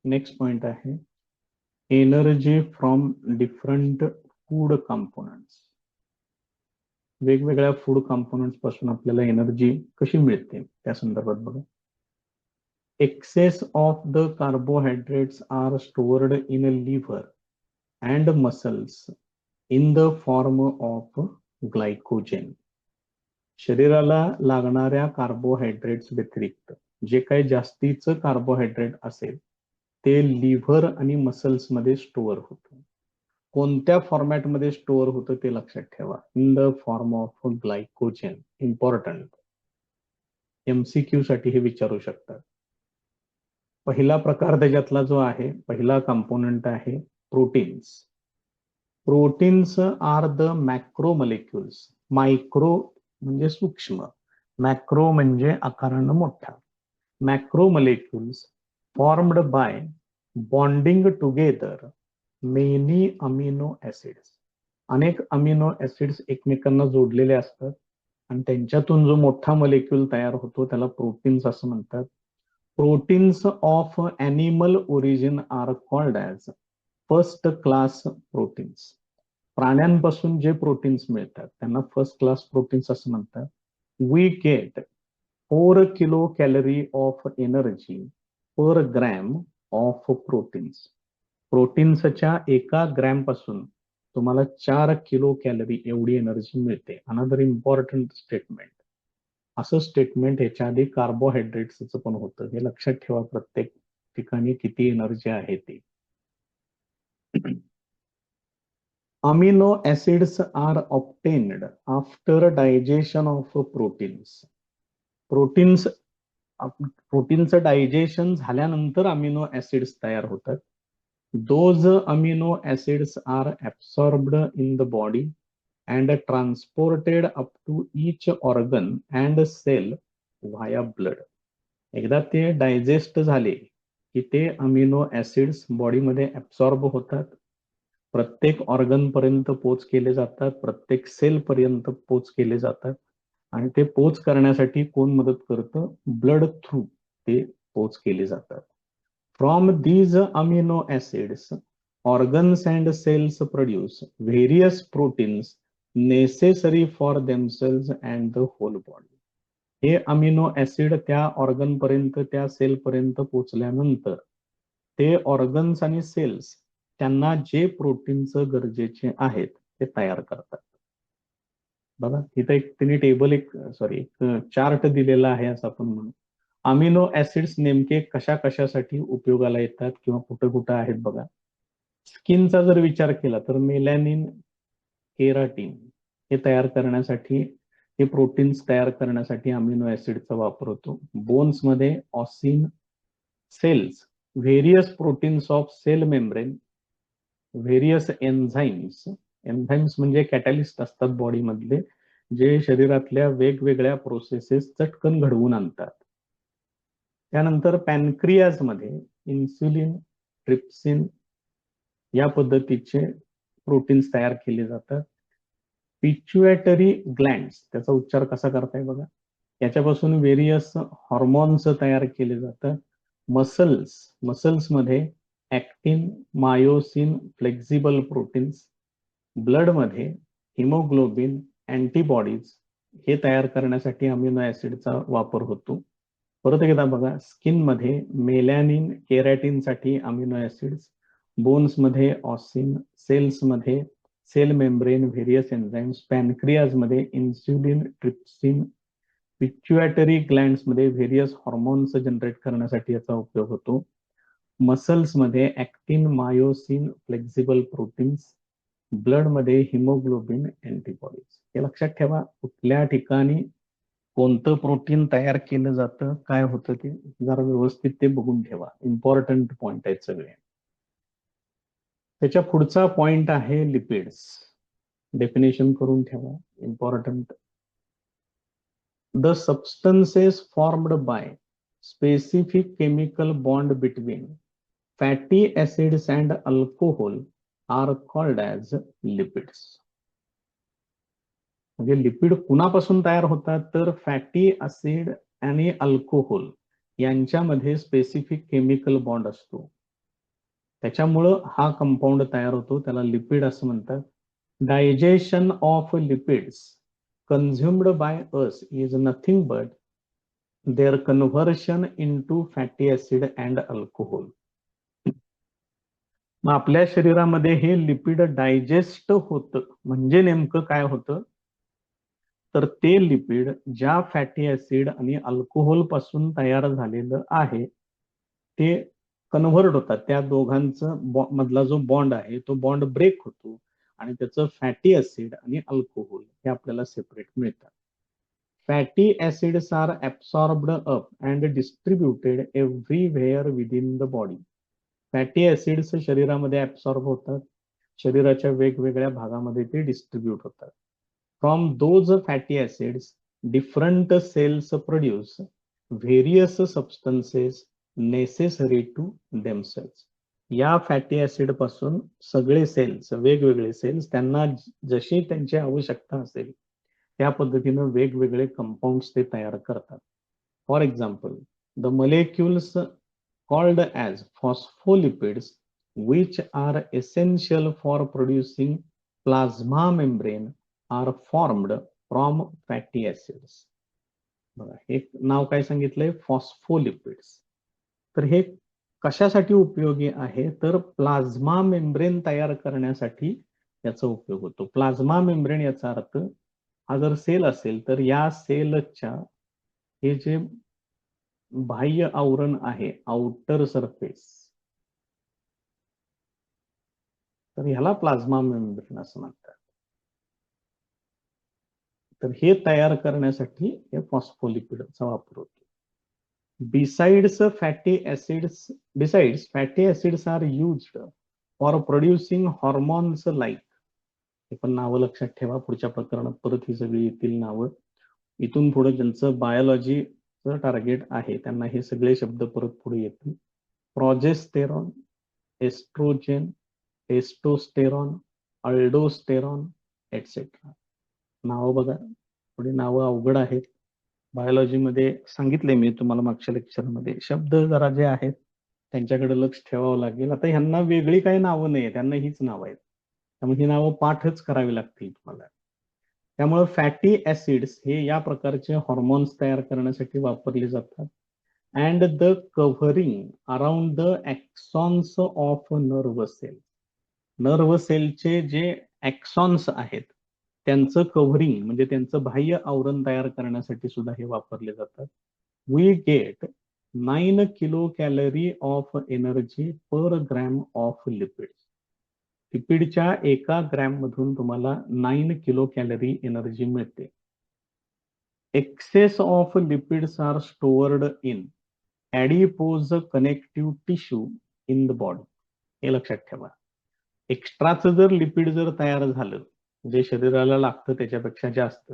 Next point आहे energy from different food components. वेगवेगळ्या food components पासून आपल्याला एनर्जी कशी मिळते त्या संदर्भात बघा. Excess of the carbohydrates are stored in a liver and muscles in the form of glycogen. शरीराला लागणाऱ्या कार्बोहायड्रेट्स व्यतिरिक्त जे काही जास्तीचं कार्बोहायड्रेट असेल ते लिव्हर आणि मसल्स मध्ये स्टोअर होतं. कोणत्या फॉर्मॅटमध्ये स्टोअर होतं ते लक्षात ठेवा. In the form of glycogen. Important, MCQ साठी हे विचारू शकतात. पहिला प्रकार त्याच्यातला जो आहे, पहिला कंपोनंट आहे proteins. Proteins are the macro molecules. Micro म्हणजे सूक्ष्म, मॅक्रो म्हणजे आकारानं मोठा. Macro molecules formed by bonding together many amino acids. अनेक अमिनो ऍसिड्स एकमेकांना जोडलेले असतात आणि त्यांच्यातून जो मोठा मॉलिक्यूल तयार होतो त्याला प्रोटीन्स असं म्हणतात. Proteins of animal origin are called as first class proteins. प्राण्यांपासून जे प्रोटीन्स मिळतात त्यांना फर्स्ट क्लास प्रोटीन्स असं म्हणतात. We get 4 kilocalorie of energy per gram of proteins. प्रोटीन्सच्या एका ग्रॅम पासून तुम्हाला 4 किलो कॅलरी एवढी एनर्जी मिळते. Another important statement. असं स्टेटमेंट याच्या आधी कार्बोहायड्रेट्सचं पण होतं. हे लक्षात ठेवा, प्रत्येक ठिकाणी किती एनर्जी आहे ती. Amino acids are obtained after digestion of proteins. प्रोटीनचं डायजेशन झाल्यानंतर अमिनो ऍसिड्स तयार होतात. Those amino acids are absorbed in the body and transported up to each organ and cell via blood. एकदा ते डायजेस्ट झाले की ते अमिनो ऍसिड्स बॉडीमध्ये ऍब्सॉर्ब होतात, प्रत्येक ऑर्गन पर्यंत पोच केले जातात, प्रत्येक सेल पर्यंत पोच केले जातात आणि ते पोच करण्यासाठी कोण मदत करतं? ब्लड थ्रू ते पोच केले जातात. From these amino acids, organs and cells produce various proteins necessary for themselves and the whole body. हे अमिनो ऍसिड त्या ऑर्गन पर्यंत, त्या सेल पर्यंत पोचल्यानंतर ते ऑर्गन्स आणि सेल्स त्यांना जे प्रोटीन्स गरजेचे आहेत ते तयार करतात. बघा इथं एक तिने टेबल एक चार्ट दिलेला आहे असं आपण म्हणू. अमिनो ऍसिड्स नेमके कशा कशासाठी उपयोगाला येतात किंवा कुठं कुठं आहेत बघा. स्किनचा जर विचार केला तर मेलॅनिन, केराटिन हे तयार करण्यासाठी, हे प्रोटीन्स तयार करण्यासाठी अमिनो ऍसिडचा वापर होतो. बोन्स मध्ये ossein, cells, various proteins of cell membrane, various enzymes. Enzymes म्हणजे कॅटॅलिस्ट असतात बॉडी मधले, जे शरीरातल्या वेगवेगळ्या प्रोसेसेस चटकन घडवून आणतात. त्यानंतर पॅनक्रियाज मध्ये इन्सुलिन, ट्रिप्सिन या पद्धतीचे प्रोटीन्स तयार केले जातात. पिच्युएटरी ग्लँड्स, त्याचा उच्चार कसा करताय बघा, याच्यापासून व्हेरियस हॉर्मोन्स तयार केले जातात. मसल्स मध्ये actin, myosin, flexible proteins. Blood मध्ये हिमोग्लोबिन, अँटीबॉडीज हे तयार करण्यासाठी अमिनो ऍसिडचा वापर होतो. परत एकदा बघा, स्किन मध्ये मेलॅनिन, केरॅटिन साठी अमिनो ऍसिड्स, बोन्स मध्ये ऑसिन, सेल्स मध्ये cell membrane, various enzymes, pancreas मध्ये इन्सुलिन, ट्रिप्सिन, पिच्युएटरी ग्लँड्स मध्ये व्हेरियस हॉर्मोन्स जनरेट करण्यासाठी याचा उपयोग होतो. मसल्स मध्ये actin, myosin, flexible proteins, blood मध्ये हिमोग्लोबिन, अँटीबॉडीज. हे लक्षात ठेवा, कुठल्या ठिकाणी कोणतं प्रोटीन तयार केलं जातं, काय होतं ते जरा व्यवस्थित ते बघून ठेवा. इम्पॉर्टंट पॉइंट आहेत सगळे. त्याच्या पुढचा पॉइंट आहे लिपिड्स. डेफिनेशन करून ठेवा, important. The substances formed by specific chemical bond between fatty acids and alcohol are called as lipids. म्हणजे लिपिड कुणापासून तयार होतात तर फॅटी ऍसिड आणि अल्कोहोल यांच्यामध्ये स्पेसिफिक केमिकल बॉन्ड असतो. त्याच्यामुळं हा कंपाऊंड तयार होतो, त्याला लिपिड असं म्हणतात. Digestion of lipids consumed by us is nothing but their conversion into fatty acid and alcohol. मग आपल्या शरीरामध्ये हे लिपिड डायजेस्ट होतं म्हणजे नेमकं काय होतं, तर ते लिपिड ज्या फॅटी ऍसिड आणि अल्कोहोल पासून तयार झालेलं आहे ते कन्व्हर्ट होतात. त्या दोघांचं मधला जो बॉन्ड आहे तो बॉन्ड ब्रेक होतो आणि त्याचं फॅटी ऍसिड आणि अल्कोहोल हे आपल्याला सेपरेट मिळतात. Fatty acids are absorbed up and distributed everywhere within the body. Fatty acids शरीरामध्ये ऍब्सॉर्ब होतात, शरीराच्या वेगवेगळ्या भागामध्ये ते डिस्ट्रीब्यूट होतात. From those fatty acids different cells produce various substances necessary to themselves. या फॅटी ऍसिड पासून सगळे सेल्स, वेगवेगळे सेल्स, त्यांना जशी त्यांची आवश्यकता असेल त्या पद्धतीनं वेगवेगळे कंपाऊंड्स ते तयार करतात. For example, the molecules called as phospholipids, which are essential for producing plasma membrane, are formed from fatty acids. बघा, हे नाव काय सांगितलंय, फॉस्फोलिपिड्स. तर हे कशासाठी उपयोगी आहे, तर प्लाझ्मा मेम्ब्रेन तयार करण्यासाठी याचा उपयोग होतो. प्लाझ्मा मेम्ब्रेन याचा अर्थ, हा जर सेल असेल तर या सेलच्या हे जे बाह्य आवरण आहे, आउटर सरफेस, तर ह्याला प्लाझ्मा मेम्ब्रेन असं म्हणतात. तर हे तयार करण्यासाठी हे फॉस्फोलिपिडचा वापर होतो. Besides fatty acids are used for producing hormones like, हे पण नावं लक्षात ठेवा, पुढच्या प्रकरणात परत ही सगळी येतील नावं. इथून पुढे ज्यांचं बायोलॉजीचं टार्गेट आहे त्यांना हे सगळे शब्द परत पुढे येतील. Progesterone, oestrogen, testosterone, aldosterone etcetera. नावं बघा, थोडी नावं अवघड आहेत. बायोलॉजीमध्ये सांगितले मी तुम्हाला मागच्या लेक्चरमध्ये, शब्द जरा जे आहेत त्यांच्याकडे लक्ष ठेवावं लागेल. आता ह्यांना वेगळी काही नावं नाही, त्यांना हीच नावं आहेत, त्यामुळे ही नावं पाठच करावी लागतील तुम्हाला. त्यामुळे फॅटी ऍसिड्स हे या प्रकारचे हॉर्मोन्स तयार करण्यासाठी वापरले जातात. And the covering around the axons of nerve cell. Nerve सेलचे जे ऍक्सॉन्स आहेत त्यांचं कव्हरिंग म्हणजे त्यांचं बाह्य आवरण तयार करण्यासाठी सुद्धा हे वापरले जातात. We get 9 kilocalorie of energy per gram of lipid. लिपिडच्या एका ग्रॅम मधून तुम्हाला 9 किलो कॅलरी एनर्जी मिळते. Excess of lipids are stored in adipose connective tissue in the body. हे लक्षात ठेवा, एक्स्ट्राचं जर लिपिड जर तयार झालं जे शरीराला लागतं त्याच्यापेक्षा जास्त,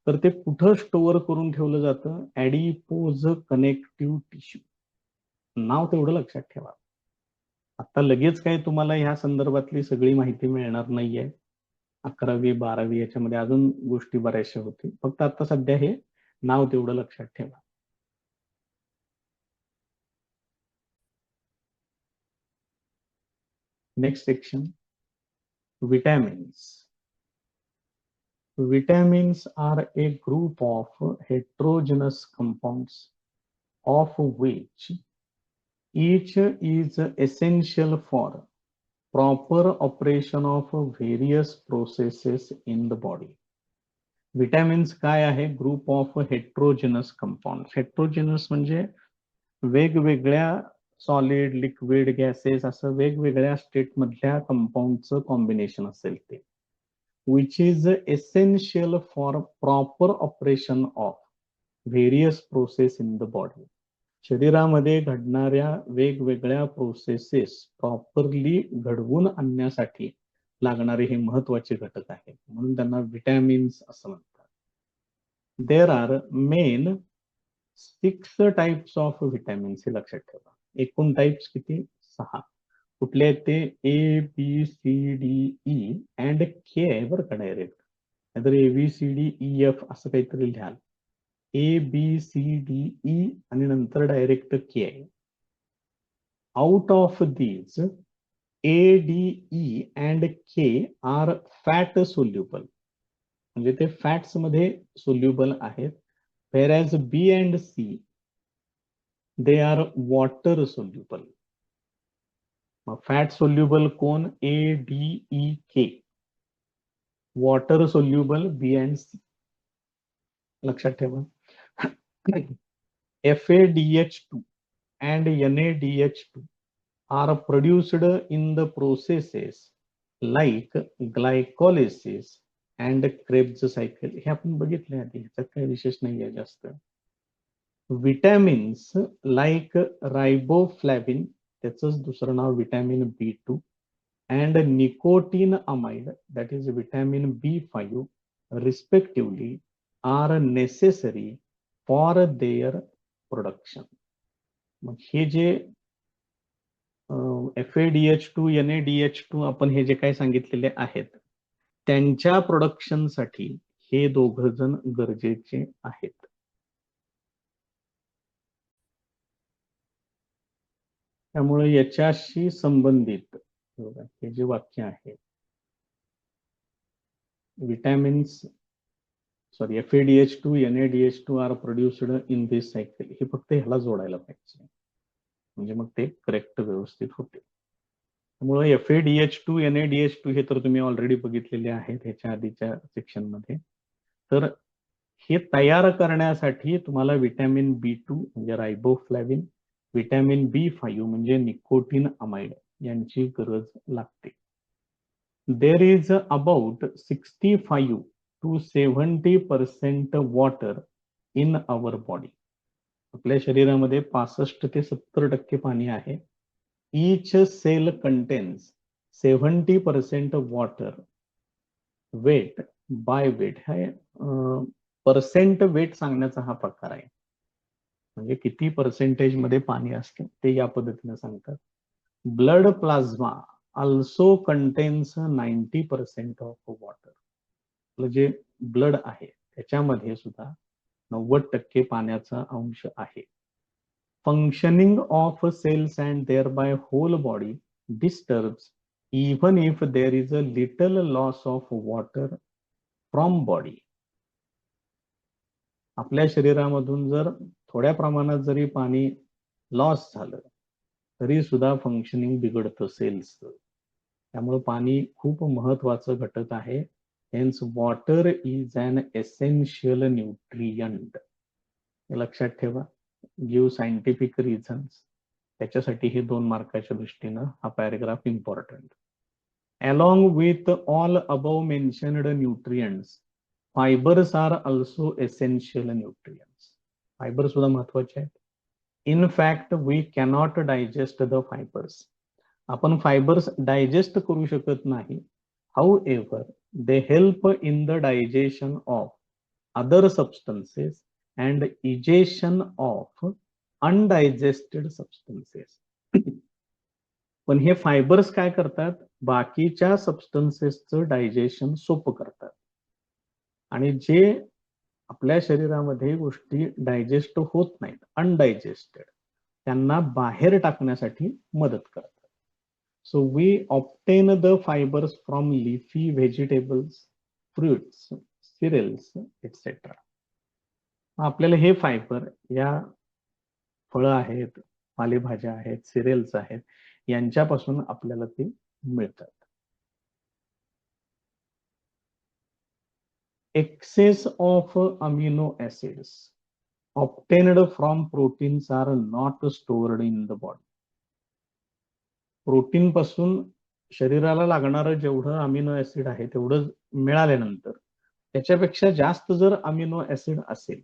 तर ते कुठं स्टोअर करून ठेवलं जातं, ऍडिपोज कनेक्टिव्ह टिश्यू. नाव तेवढं लक्षात ठेवा. आता लगेच काही तुम्हाला ह्या संदर्भातली सगळी माहिती मिळणार नाहीये. 11वी 12वी याच्यामध्ये अजून गोष्टी बऱ्याचशा होतील, फक्त आता सध्या हे नाव तेवढं लक्षात ठेवा. Next section, vitamins. Vitamins are a group of heterogeneous compounds of which each is essential for proper operation of various processes in the body. Vitamins काय आहे, group of heterogeneous compound. Heterogeneous म्हणजे वेगवेगळ्या सॉलिड, लिक्विड, गॅसेस असं वेगवेगळ्या state मधल्या कंपाऊंडचं combination असेल ते. which is essential for proper operation of various process in the body. शरीरामध्ये घडणाऱ्या वेगवेगळ्या प्रोसेसेस प्रॉपरली घडवून आणण्यासाठी लागणारे हे महत्वाचे घटक आहेत, म्हणून त्यांना विटॅमिन्स असं म्हणतात. There are main 6 types of vitamins, हे लक्षात ठेवा. एकूण टाइप्स किती, 6. कुठले आहेत ते, A B C D E and K आहे बरं का, डायरेक्ट. नाहीतर A B C D E F असं काहीतरी लिहाल. A B C D E आणि नंतर डायरेक्ट के आहे. Out of these A, D, E and K are fat soluble. म्हणजे ते फॅट्स मध्ये सोल्युबल आहेत. whereas B and C they are water soluble. Fat soluble कोण? A, D, E, K. Water soluble B and C. लक्षात ठेवा. FADH2 and NADH2 are produced in the processes like glycolysis and Krebs cycle. हे आपण बघितले आधी, ह्याच्यात काही विशेष नाही आहे जास्त. विटॅमिन्स लाईक रायबोफ्लॅविन, त्याचंच दुसरं नाव vitamin B2 and nicotinamide, that is vitamin B5 respectively, are necessary for their production. मग हे जे FADH2 NADH2 आपण हे जे काही सांगितलेले आहेत त्यांच्या प्रोडक्शनसाठी हे दोघ जण गरजेचे आहेत. त्यामुळे याच्याशी संबंधित हे जे वाक्य आहे, vitamins sorry FADH2 NADH2 are produced in this cycle, हे फक्त ह्याला जोडायला पाहिजे, म्हणजे मग ते करेक्ट व्यवस्थित होते. त्यामुळे FADH2 NADH2 हे तर तुम्ही ऑलरेडी बघितलेले आहेत ह्याच्या आधीच्या सेक्शन मध्ये. तर हे तयार करण्यासाठी तुम्हाला विटॅमिन B2 म्हणजे रायबोफ्लॅविन, विटॅमिन B5 म्हणजे निकोटीन अमाइड यांची गरज लागते. There is about 65 to 70% water in our body. आपल्या शरीरामध्ये 65 ते 70% पाणी आहे. Each cell contains 70% water. Weight by weight, हे पर्सेंट वेट सांगण्याचा हा प्रकार आहे, म्हणजे किती पर्सेंटेज मध्ये पाणी असते ते या पद्धतीने सांगतात. Blood plasma also contains 90% of water. जे ब्लड आहे त्याच्यामध्ये सुद्धा 90% पाण्याचा अंश आहे. Functioning of cells and thereby whole body disturbs even if there is a little loss of water from body. आपल्या शरीरामधून जर थोड्या प्रमाणात जरी पाणी लॉस झालं तरी सुद्धा फंक्शनिंग बिघडतं सेल्सचं. त्यामुळे पाणी खूप महत्वाचं घटक आहे. Hence water is an essential nutrient. लक्षात ठेवा. Give scientific reasons. त्याच्यासाठी हे 2 मार्काच्या दृष्टीनं हा paragraph important. Along with all above mentioned nutrients, fibers are also essential nutrients. Fiber सुद्धा महत्वाचे आहेत. In fact, we cannot digest the fibers. आपण फायबर्स डायजेस्ट करू शकत नाही. However, they help in the digestion of other substances and digestion of undigested substances. पण हे fibres काय करतात? बाकीच्या सबस्टन्सेसचं डायजेशन सोपं करतात आणि जे आपल्या शरीरामध्ये गोष्टी डायजेस्ट होत नाहीत, अनडायजेस्टेड, त्यांना बाहेर टाकण्यासाठी मदत करतात. So we obtain the fibres from leafy vegetables, fruits, cereals etcetera. आपल्याला हे फायबर या फळं आहेत, पालेभाज्या आहेत, सिरियल्स आहेत, यांच्यापासून आपल्याला ते मिळतात. Excess of amino acids obtained from proteins are not stored in the body. Protein पासून शरीराला लागणारं जेवढं अमिनो ऍसिड आहे तेवढं मिळाल्यानंतर त्याच्यापेक्षा जास्त जर अमिनो ऍसिड असेल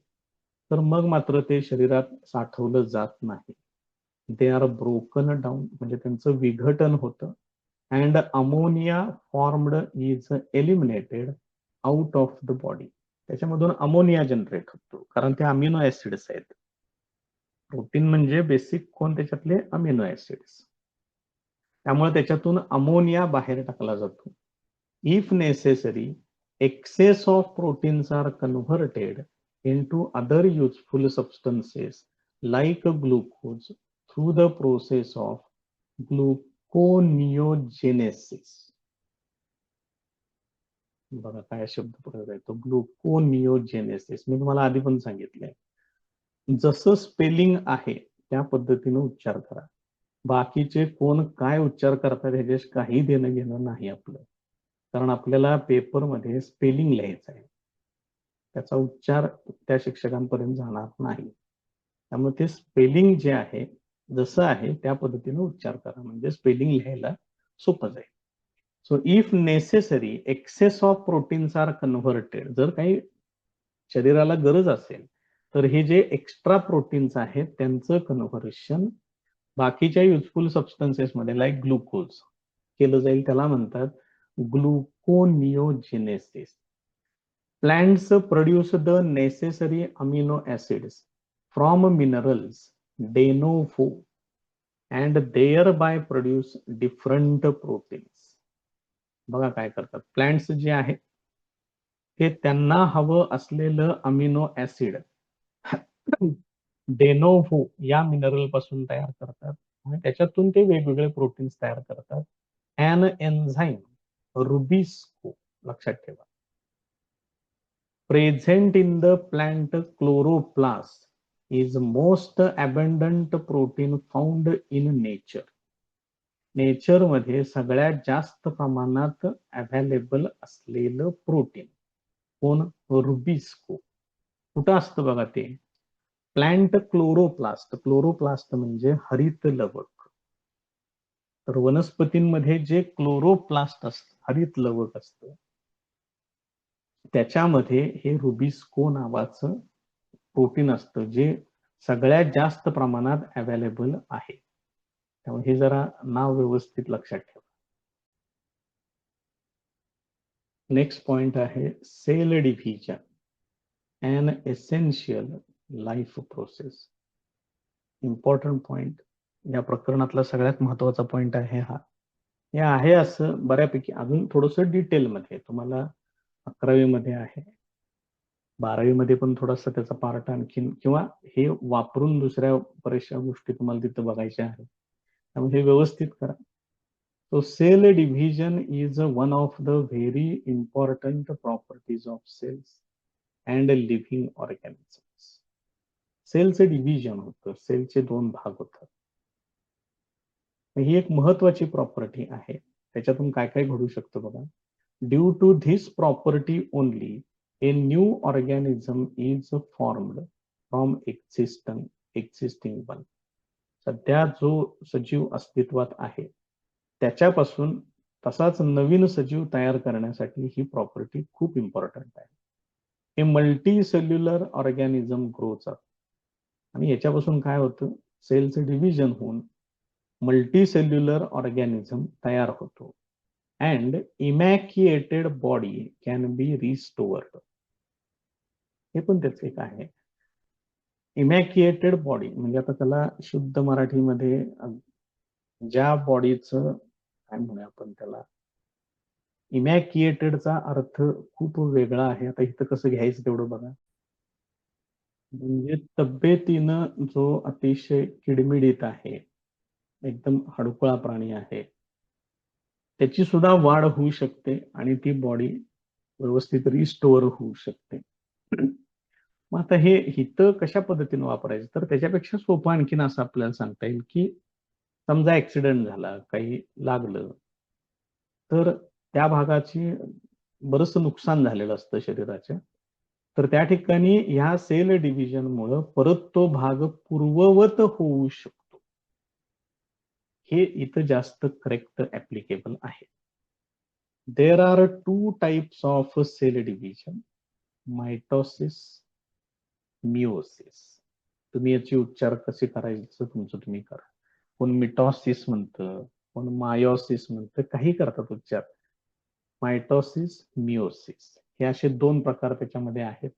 तर मग मात्र ते शरीरात साठवलं जात नाही. दे आर ब्रोकन डाऊन, म्हणजे त्यांचं विघटन होतं. And ammonia formed is eliminated out of the body. त्याच्यामधून अमोनिया जनरेट होतो कारण ते अमिनो ऍसिड्स आहेत. प्रोटीन म्हणजे बेसिक कोण? त्याच्यातले अमिनो ऍसिड्स. त्यामुळे त्याच्यातून अमोनिया बाहेर टाकला जातो. If necessary, excess of proteins are converted into other useful substances like glucose through the process of ग्लुकोनिओजेनेसिस. बघा काय शब्द प्रयोग आहे तो, ग्लुकोनिओजेनेसिस. मी तुम्हाला आधी पण सांगितलंय, जसं स्पेलिंग आहे त्या पद्धतीने उच्चार करा. बाकीचे कोण काय उच्चार करतात ह्याच्याशी काही देणं घेणं नाही आपलं, कारण आपल्याला पेपरमध्ये स्पेलिंग लिहायचं आहे, त्याचा उच्चार त्या शिक्षकांपर्यंत जाणार नाही. त्यामुळे ते स्पेलिंग जे आहे जसं आहे त्या पद्धतीने उच्चार करा, म्हणजे स्पेलिंग लिहायला सोपं जाईल. So if necessary excess of proteins are converted, जर काही शरीराला गरज असेल तर हे जे एक्स्ट्रा प्रोटीन्स आहेत त्यांचं कन्व्हर्शन बाकीच्या युजफुल सबस्टन्सेस मध्ये लाईक ग्लुकोज केलं जाईल, त्याला म्हणतात ग्लुकोनिओजेनेसिस. Plants produce the necessary amino acids from minerals de novo and thereby produce different proteins. बघा काय करतात प्लांट्स जे आहे ते त्यांना हवं असलेलं अमिनो ऍसिड डेनोव्हो या मिनरल पासून तयार करतात आणि त्याच्यातून ते वेगवेगळे प्रोटीन्स तयार करतात. ॲन एन्झाईम रुबिस्को, लक्षात ठेवा, present in the plant chloroplast is most abundant protein found in nature. Nature मध्ये सगळ्यात जास्त प्रमाणात अवेलेबल असलेलं प्रोटीन कोण? रुबिस्को. कुठं असतं बघा ते? Plant chloroplast. क्लोरोप्लास्ट म्हणजे हरित लवक. तर वनस्पतींमध्ये जे क्लोरोप्लास्ट असतं, हरित लवक असतं, त्याच्यामध्ये हे रुबिस्को नावाचं प्रोटीन असतं जे सगळ्यात जास्त प्रमाणात अवेलेबल आहे. त्यामुळे हे जरा नाव व्यवस्थित लक्षात ठेवा. नेक्स्ट पॉइंट आहे cell division, an essential life process. Important point, या प्रकरणातला सगळ्यात महत्वाचा पॉइंट आहे हा. हे आहे असं बऱ्यापैकी, अजून थोडस डिटेलमध्ये तुम्हाला 11वी मध्ये आहे, 12वी मध्ये पण थोडासा त्याचा पार्ट आणखीन, किंवा हे वापरून दुसऱ्या बऱ्याचशा गोष्टी तुम्हाला तिथं बघायच्या आहेत, त्यामुळे हे व्यवस्थित करा. So cell division is one of the very important properties of cells and living organisms. सेलचे डिव्हिजन होतं, सेलचे 2 भाग होतात. ही एक महत्वाची प्रॉपर्टी आहे. त्याच्यातून काय काय घडू शकतं बघा. Due to this property only a new organism is formed from existing one. सध्या जो सजीव अस्तित्वात आहे त्याच्यापासून तसाच नवीन सजीव तयार करण्यासाठी ही प्रॉपर्टी खूप इम्पॉर्टंट आहे. हे multicellular organism grows up, आणि याच्यापासून काय होतं, सेलचं डिव्हिजन होऊन मल्टी सेल्युलर ऑर्गॅनिझम तयार होतो. And emaciated body can be restored. हे पण त्याच एक आहे. इमॅक्युएटेड बॉडी म्हणजे आता त्याला शुद्ध मराठीमध्ये ज्या बॉडीचं काय म्हणूया आपण त्याला, इमॅक्युएटेडचा अर्थ खूप वेगळा आहे. आता इथं कसं घ्यायचं तेवढं बघा. म्हणजे तब्येतीनं जो अतिशय किडमिडीत आहे, एकदम हडकुळा प्राणी आहे, त्याची सुद्धा वाढ होऊ शकते आणि ती बॉडी व्यवस्थित रिस्टोअर होऊ शकते. मग आता हे हिथं कशा पद्धतीने वापरायचं, तर त्याच्यापेक्षा सोपं आणखीन असं आपल्याला सांगता येईल की समजा ऍक्सिडेंट झाला, काही लागलं, तर त्या भागाची बरंच नुकसान झालेलं असतं शरीराच्या, तर त्या ठिकाणी ह्या सेल डिव्हिजन मुळे परत तो भाग पूर्ववत होऊ शकतो. हे इथं जास्त करेक्ट ऍप्लिकेबल आहे. There are 2 types of cell division, mitosis, meiosis. तुम्ही याचे उच्चार कसे करायचं तुमचं तुम्ही करा. कोण मिटॉसिस म्हणतं, कोण मायोसिस म्हणतं, काही करतात उच्चार. मायटोसिस, मिओसिस हे असे 2 प्रकार त्याच्यामध्ये आहेत.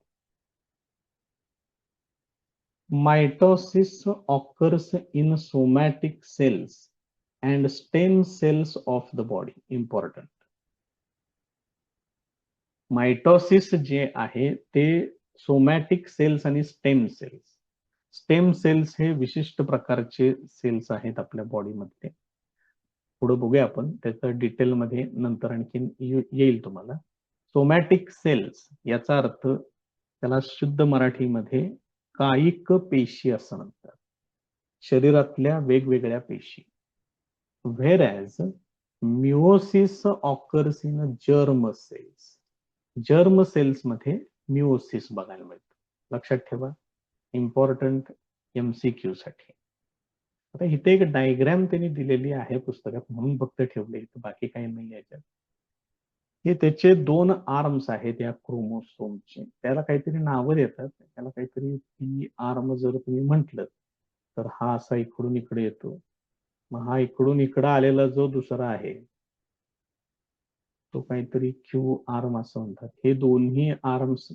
Mitosis occurs in somatic cells and stem cells of the body. Important. Mitosis जे आहे ते सोमॅटिक सेल्स आणि स्टेम सेल्स. स्टेम सेल्स हे विशिष्ट प्रकारचे सेल्स आहेत आपल्या बॉडीमध्ये. पुढे बघूया आपण, त्याचं डिटेलमध्ये नंतर आणखीन येईल तुम्हाला. सोमॅटिक सेल्स याचा अर्थ त्याला शुद्ध मराठीमध्ये कायिक पेशी असं म्हणतात, शरीरातल्या वेगवेगळ्या पेशी. Whereas meiosis occurs in germ cells. Germ cells मध्ये मिओसिस बघायला मिळतं. लक्षात ठेवा, इम्पॉर्टंट MCQ साठी. आता इथे एक डायग्राम त्यांनी दिलेली आहे पुस्तकात, म्हणून फक्त ठेवले, बाकी काही नाही याच्यात. हे त्याचे 2 आर्म्स आहेत या क्रोमोसोमचे. त्याला काहीतरी नावं देतात, त्याला काहीतरी पी आर्म जर तुम्ही म्हटलं तर हा असा इकडून इकडे येतो. मग हा इकडून इकडे आलेला जो दुसरा आहे तो काहीतरी क्यू आर्म असं म्हणतात. हे दोन्ही आर्म्स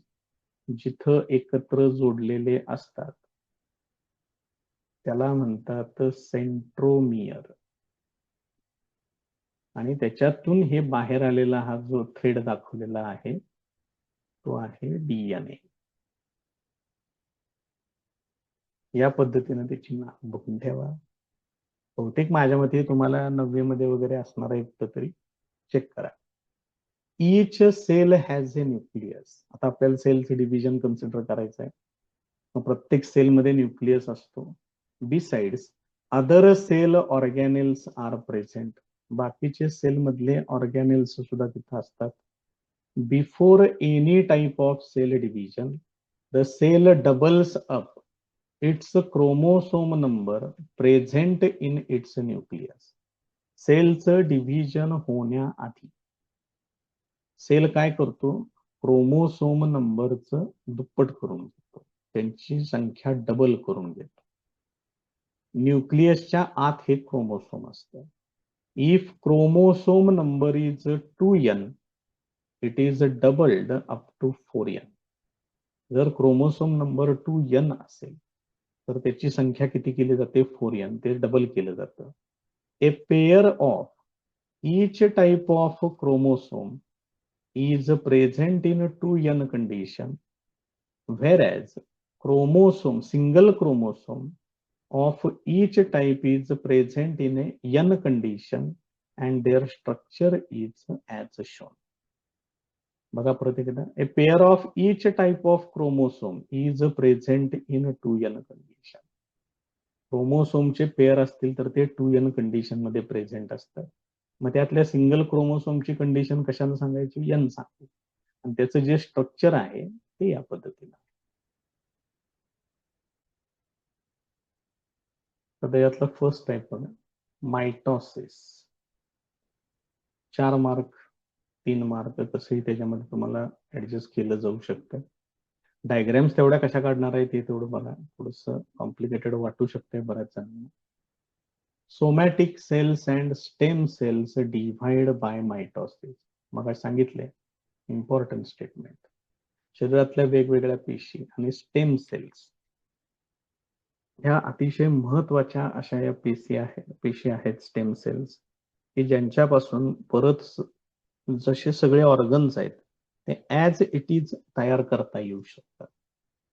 जिथं एकत्र जोडलेले असतात त्याला म्हणतात सेंट्रोमियर. आणि त्याच्यातून हे बाहेर आलेला हा जो थ्रेड दाखवलेला आहे तो आहे DNA. या पद्धतीने त्याची नाव बघून ठेवा. बहुतेक माझ्या मते तुम्हाला 9वी मध्ये वगैरे असणार आहे, तरी चेक करा. Each cell has a nucleus. आता आपल्याला सेलचे डिव्हिजन कन्सिडर करायचं आहे. मग प्रत्येक सेलमध्ये न्यूक्लियस असतो. Besides other cell organelles are present. बाकीचे सेल मधले ऑर्गॅनेल्स सुद्धा तिथे असतात. Before any type of cell division the cell doubles up its chromosome number present in its nucleus. सेलचं डिव्हिजन होण्याआधी सेल काय करतो, क्रोमोसोम नंबरचं दुप्पट करून घेतो, त्यांची संख्या डबल करून घेतो. न्यूक्लियसच्या आत हे क्रोमोसोम असतं. If chromosome number is 2n it is doubled up to 4n. जर क्रोमोसोम नंबर 2n असेल तर त्याची संख्या किती केली जाते, 4n, ते डबल केलं जातं. A pair of each type of chromosome is present in 2n condition, whereas chromosome, single chromosome of each type is present in a n condition and their structure is as shown. बघा परत एकदा, a pair of each type of chromosome is present in 2n condition. क्रोमोसोमचे pair असतील तर ते 2n condition मध्ये present असतात. मग त्यातल्या सिंगल क्रोमोसोमची कंडिशन कशाने सांगायची, n सांगतो. आणि त्याचं जे स्ट्रक्चर आहे ते या पद्धतीने. तर यातला फर्स्ट टाइप बघा, मायटॉसिस. 4 मार्क 3 मार्क कसंही त्याच्यामध्ये तुम्हाला ऍडजस्ट केलं जाऊ शकतं. डायग्राम्स तेवढ्या कशा काढणार आहे ते तेवढं बघा, थोडस कॉम्प्लिकेटेड वाटू शकते बऱ्याच जणांना. Somatic cells and stem cells divide by mitosis. मग सांगितले, इम्पॉर्टंट स्टेटमेंट. शरीरातल्या वेगवेगळ्या पेशी आणि स्टेम सेल्स ह्या अतिशय महत्वाच्या अशा या पेशी आहेत स्टेम सेल्स, की ज्यांच्यापासून परत जसे सगळे ऑर्गन्स आहेत ते ऍज इट इज तयार करता येऊ शकतात.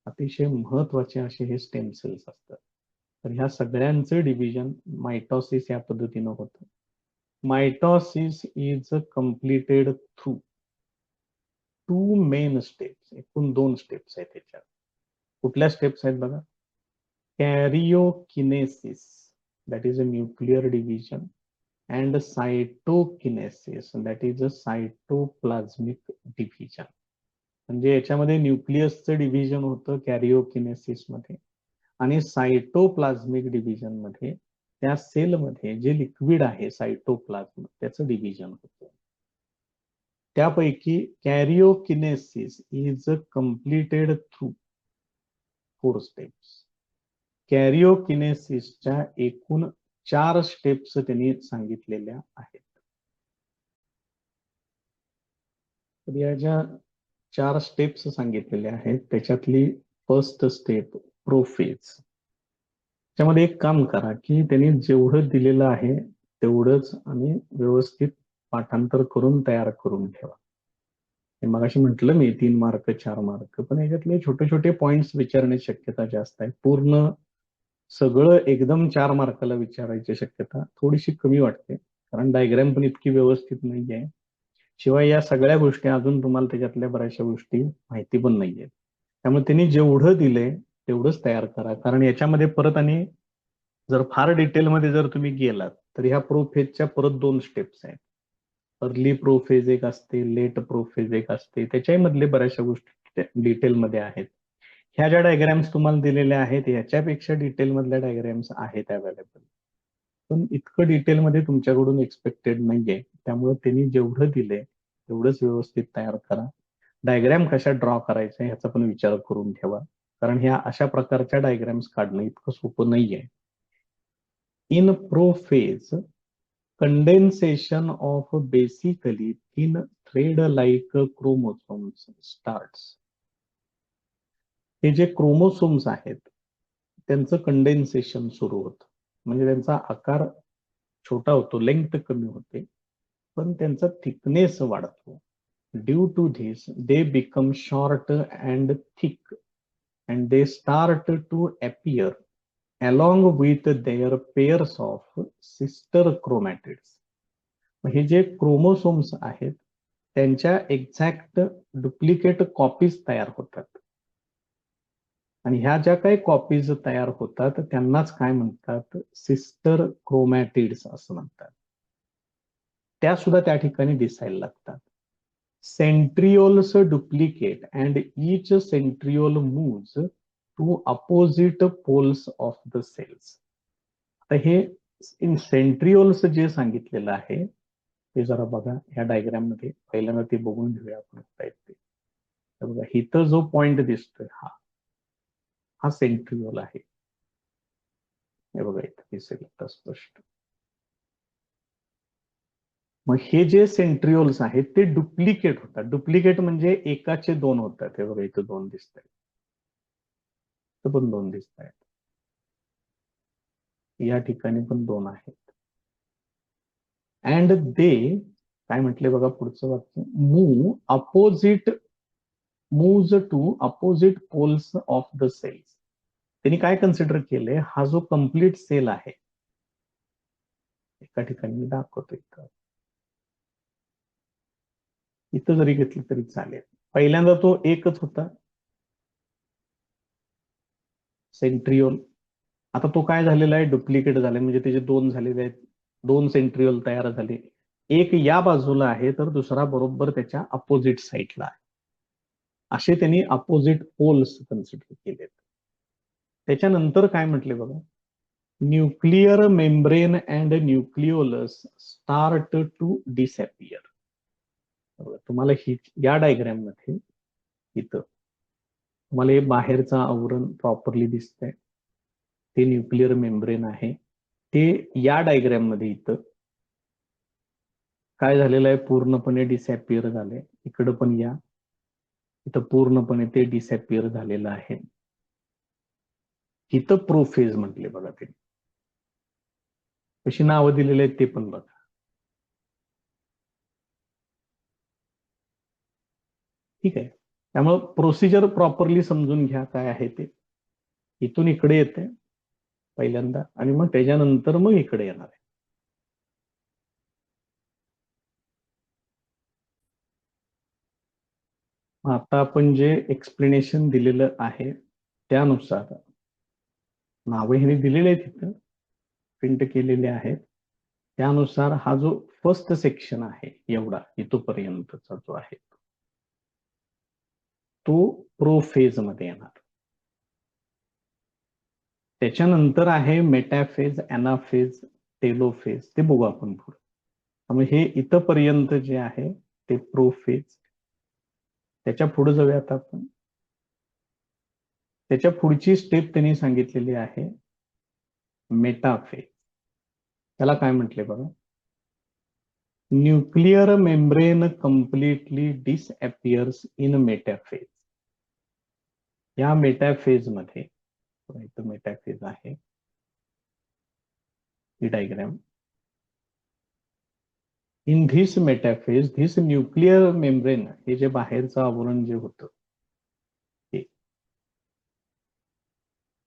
अतिशय महत्वाचे असे हे स्टेम सेल्स असतात. तर ह्या सगळ्यांचं डिव्हिजन मायटॉसिस या पद्धतीनं होतं. Mitosis is completed through 2 main steps. एकूण 2 स्टेप्स आहेत त्याच्यात. कुठल्या स्टेप्स आहेत बघा, karyokinesis, that is a nuclear division, and cytokinesis, that is a cytoplasmic division. म्हणजे याच्यामध्ये न्यूक्लियसचं डिव्हिजन होतं कॅरिओकिनेसिस मध्ये, आणि सायटोप्लाझ्मिक डिव्हिजन मध्ये त्या सेल मध्ये जे लिक्विड आहे सायटोप्लाझ्म त्याचं डिव्हिजन होतं. त्यापैकी कॅरिओकिनेसिस इज कम्प्लिटेड थ्रू 4 स्टेप्स. कॅरिओकिनेसिसच्या एकूण 4 स्टेप्स त्यांनी सांगितलेल्या आहेत. तर या ज्या 4 स्टेप्स सांगितलेल्या आहेत त्याच्यातली फर्स्ट स्टेप प्रोफेज. त्यामध्ये एक काम करा की त्यांनी जेवढं दिलेलं आहे तेवढंच आणि व्यवस्थित पाठांतर करून तयार करून ठेवा. मगाशी म्हटलं मी 3 मार्क 4 मार्क, पण याच्यातले छोटे छोटे पॉइंट्स विचारण्याची शक्यता जास्त आहे. पूर्ण सगळं एकदम 4 मार्काला विचारायची शक्यता थोडीशी कमी वाटते, कारण डायग्राम पण इतकी व्यवस्थित नाहीये. शिवाय या सगळ्या गोष्टी अजून तुम्हाला त्याच्यातल्या बऱ्याचशा गोष्टी माहिती पण नाहीये. त्यामुळे त्यांनी जेवढं दिलंय तेवढंच तयार करा. कारण याच्यामध्ये परत आणि जर फार डिटेलमध्ये जर तुम्ही गेलात तर ह्या प्रोफेजच्या परत 2 स्टेप्स आहेत. अर्ली प्रोफेज एक असते, लेट प्रोफेज एक असते. त्याच्याही मधले बऱ्याचशा गोष्टी डिटेलमध्ये आहेत. ह्या ज्या डायग्राम्स तुम्हाला दिलेल्या आहेत ह्याच्यापेक्षा डिटेल मधल्या डायग्राम्स आहेत अवेलेबल, पण इतकं डिटेलमध्ये तुमच्याकडून एक्सपेक्टेड नाहीये. त्यामुळे त्यांनी जेवढं दिलंय तेवढंच व्यवस्थित तयार करा. डायग्राम कशा ड्रॉ करायचा ह्याचा पण विचार करून ठेवा, कारण ह्या अशा प्रकारच्या डायग्राम्स काढणं इतकं सोपं नाहीये. In prophase condensation of basically thin thread-like chromosomes starts. हे जे क्रोमोसोम्स आहेत त्यांचं कंडेन्सेशन सुरू होतं, म्हणजे त्यांचा आकार छोटा होतो, लेंग्थ कमी होते, पण त्यांचा थिकनेस वाढतो. Due to this they become short and thick and they start to appear along with their pairs of sister chromatids. हे जे क्रोमोसोम्स आहेत त्यांच्या एक्झॅक्ट डुप्लिकेट कॉपीज तयार होतात, आणि ह्या ज्या काही कॉपीज तयार होतात त्यांनाच काय म्हणतात, सिस्टर क्रोमॅटिड्स असं म्हणतात. त्या सुद्धा त्या ठिकाणी दिसायला लागतात. Centrioles duplicate and each centriole moves to opposite poles of the cells. आता हे सेंट्रिओल्स जे सांगितलेलं आहे ते जरा बघा ह्या डायग्राम मध्ये, पहिल्यांदा ते बघून घेऊया आपण. बघा इथं जो पॉइंट दिसतोय हा हा सेंट्रिओल आहे. हे बघा इथं दिसेल आता स्पष्ट. मग हे जे सेंट्रिओल्स आहेत ते डुप्लिकेट होतात. डुप्लिकेट म्हणजे एकाचे 2 होतात. हे बघा इथं 2 दिसत आहेत, इथं पण 2 दिसत आहेत, या ठिकाणी पण 2 आहेत. अँड दे काय म्हटले बघा पुढचं वाक्य, moves to opposite poles of the cells. त्यांनी काय कन्सिडर केले, हा जो कंप्लीट सेल आहे, एका ठिकाणी मी दाखवतो, इथं जरी घेतलं तरी चालेल. पहिल्यांदा तो एकच होता सेंट्रिओल, आता तो काय झालेला आहे, डुप्लिकेट झालाय, म्हणजे त्याचे 2 झालेले आहेत, 2 सेंट्रिओल तयार झाले. एक या बाजूला आहे तर दुसरा बरोबर त्याच्या अपोजिट साईडला आहे. असे त्यांनी अपोजिट पोल्स कन्सिडर केलेत. त्याच्यानंतर काय म्हटले बघा, nuclear membrane and nucleolus start to disappear. तुम्हाला ही या डायग्राम मध्ये इथं तुम्हाला हे बाहेरचं आवरण प्रॉपरली दिसतंय, ते न्यूक्लिअर मेम्ब्रेन आहे. ते या डायग्राम मध्ये इथं काय झालेलं आहे, पूर्णपणे डिसअपियर झालंय. इकडं पण या, इथं पूर्णपणे ते डिसअपियर झालेलं आहे. इथं प्रोफेज म्हटले बघा, ते कशी नावं दिलेली आहेत ते पण बघा. ठीक आहे, त्यामुळे प्रोसिजर प्रॉपरली समजून घ्या काय आहे ते. इथून इकडे येते पहिल्यांदा आणि मग त्याच्यानंतर मग इकडे येणार आहे. आता आपण जे एक्सप्लेनेशन दिलेलं आहे त्यानुसार नावे ह्यांनी दिलेले आहेत, तिथं प्रिंट केलेले आहेत. त्यानुसार हा जो फर्स्ट सेक्शन आहे एवढा इथपर्यंतचा जो आहे तो प्रोफेज मध्ये येणार. त्याच्यानंतर आहे मेटाफेज, अनाफेज, टेलोफेज, ते बघू आपण पुढे. त्यामुळे हे इथपर्यंत जे आहे ते प्रोफेज. त्याच्या पुढे जाऊयात आपण. त्याच्या पुढची स्टेप त्यांनी सांगितलेली आहे मेटाफेज. त्याला काय म्हटले बघा, nuclear membrane completely disappears in metaphase. या मेटाफेज मध्ये इथं मेटाफेज आहे, ही diagram. In this metaphase this nuclear membrane, हे जे बाहेरचं आवरण जे होतं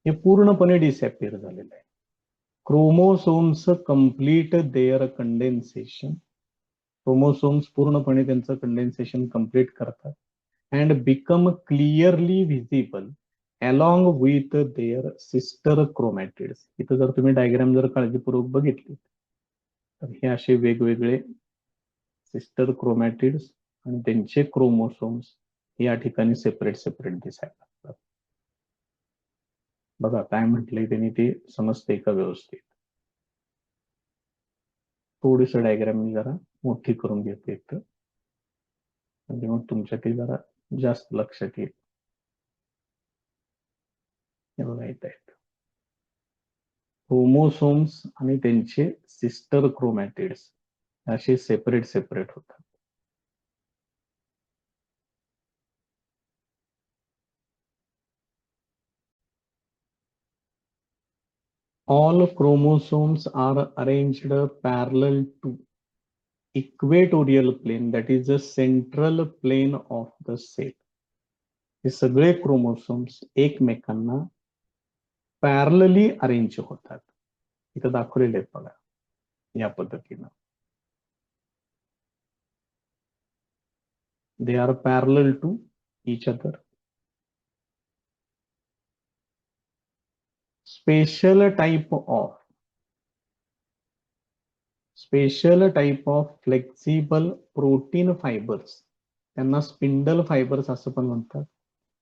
हे पूर्णपणे डिसअपियर झालेलं आहे. Chromosomes complete their condensation. Chromosomes पूर्णपणे त्यांचं कंडेन्सेशन कंप्लीट करतात and become clearly visible along with their sister chromatids. इथं जर तुम्ही डायग्राम जर काळजीपूर्वक बघितली तर हे असे वेगवेगळे सिस्टर क्रोमॅटिड्स आणि त्यांचे क्रोमोसोम्स या ठिकाणी सेपरेट सेपरेट दिसायला लागतात. बघा काय म्हटलंय त्यांनी ते समजते का व्यवस्थित. थोडीस डायग्राम मी जरा मोठी करून घेते तर म्हणजे मग तुमच्या ते जरा जास्त लक्षात येईल. हे बघा येत आहेत क्रोमोसोम्स आणि त्यांचे सिस्टर क्रोमॅटिड्स असे सेपरेट सेपरेट होतात. All chromosomes are arranged parallel to equatorial plane, that is the central plane of the cell. हे सगळे क्रोमोसोम्स एकमेकांना पॅरलली अरेंज होतात. इथं दाखवलेले आहेत बघा या पद्धतीनं. They are parallel to each other. Special type of flexible protein fibers, त्यांना स्पिंडल फायबर्स असं पण म्हणतात,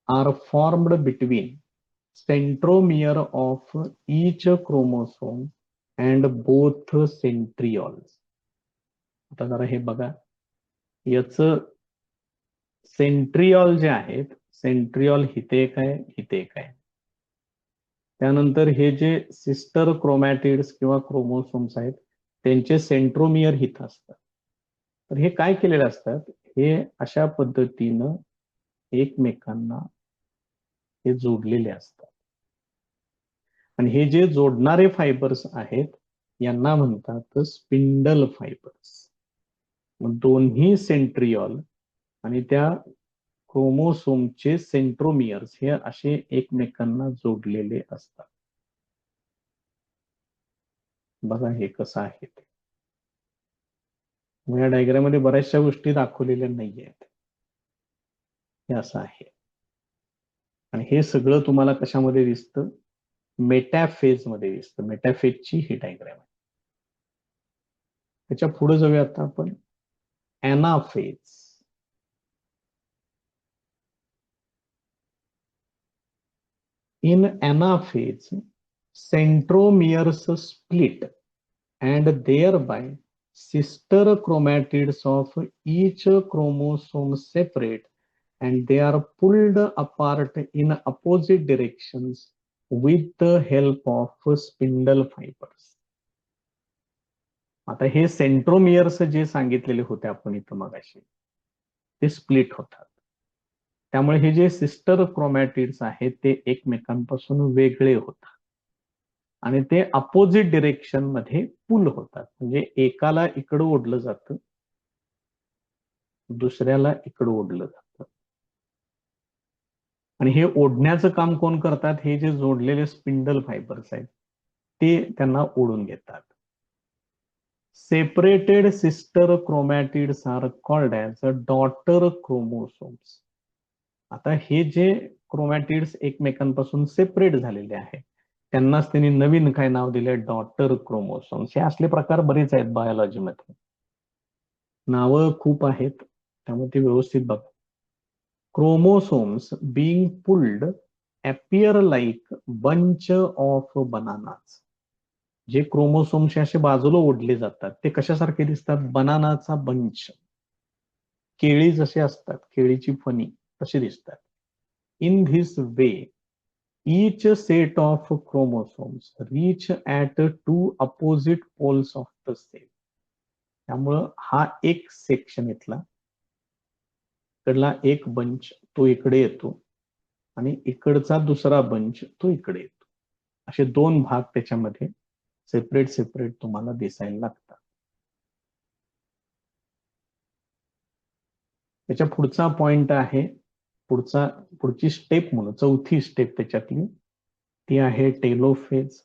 are formed between centromere of each chromosome and both centrioles. आता जरा हे बघा, याच सेंट्रिओल जे आहेत, सेंट्रिओल हिते एक आहे, हिते एक आहे. त्यानंतर हे जे सिस्टर क्रोमॅटिड्स किंवा क्रोमोसोम्स आहेत त्यांचे सेंट्रोमियर हित असतात. तर हे काय केलेले असतात, हे अशा पद्धतीनं एकमेकांना हे जोडलेले असतात आणि हे जे जोडणारे फायबर्स आहेत यांना म्हणतात स्पिंडल फायबर्स. मग दोन्ही सेंट्रिओल आणि त्या क्रोमोसोमचे सेंट्रोमियर्स हे असे एकमेकांना जोडलेले असतात. बघा हे कसं आहे ते. या डायग्राम मध्ये बऱ्याचशा गोष्टी दाखवलेल्या नाही आहेत. हे असं आहे आणि हे सगळं तुम्हाला कशामध्ये दिसतं, मेटॅफेज मध्ये दिसतं. मेटॅफेजची ही डायग्राम आहे. त्याच्या पुढे जाऊया आता आपण anaphase. In anaphase, centromeres split and thereby sister chromatids of each chromosome separate and they are pulled apart in opposite directions with the help of spindle fibers. आता हे सेंट्रोमियर्स जे सांगितलेले होते आपण इथं मगाशी, ते स्प्लिट होतात. त्यामुळे हे जे सिस्टर क्रोमॅटिड्स आहेत ते एकमेकांपासून वेगळे होतात आणि ते अपोजिट डिरेक्शन मध्ये पुल होतात. म्हणजे एकाला इकडं ओढलं जातं, दुसऱ्याला इकडं ओढलं जातं. आणि हे ओढण्याचं काम कोण करतात, हे जे जोडलेले स्पिंडल फायबर्स आहेत ते त्यांना ओढून घेतात. Separated sister chromatids are called as daughter chromosomes. आता हे जे क्रोमॅटिड्स एकमेकांपासून सेपरेट झालेले आहेत त्यांनाच त्यांनी नवीन काय नाव दिले, डॉटर क्रोमोसोम्स. हे असले प्रकार बरेच आहेत बायोलॉजीमध्ये, नावं खूप आहेत, त्यामुळे ते व्यवस्थित बघा. Chromosomes being pulled appear like bunch of bananas. जे क्रोमोसोम्स असे बाजूला ओढले जातात ते कशासारखे दिसतात, बनानाचा बंच. केळी जसे असतात, केळीची फणी तशी दिसतात. In this way, each set of chromosomes reach at two opposite poles of the cell. त्यामुळं हा एक सेक्शन इथला, इकडला एक बंच तो इकडे येतो आणि इकडचा दुसरा बंच तो इकडे येतो. असे दोन भाग त्याच्यामध्ये सेपरेट सेपरेट तुम्हाला दिसायला लागतात. त्याच्या पुढचा पॉइंट आहे, पुढची स्टेप म्हणून चौथी स्टेप त्याच्यातली ती आहे telophase.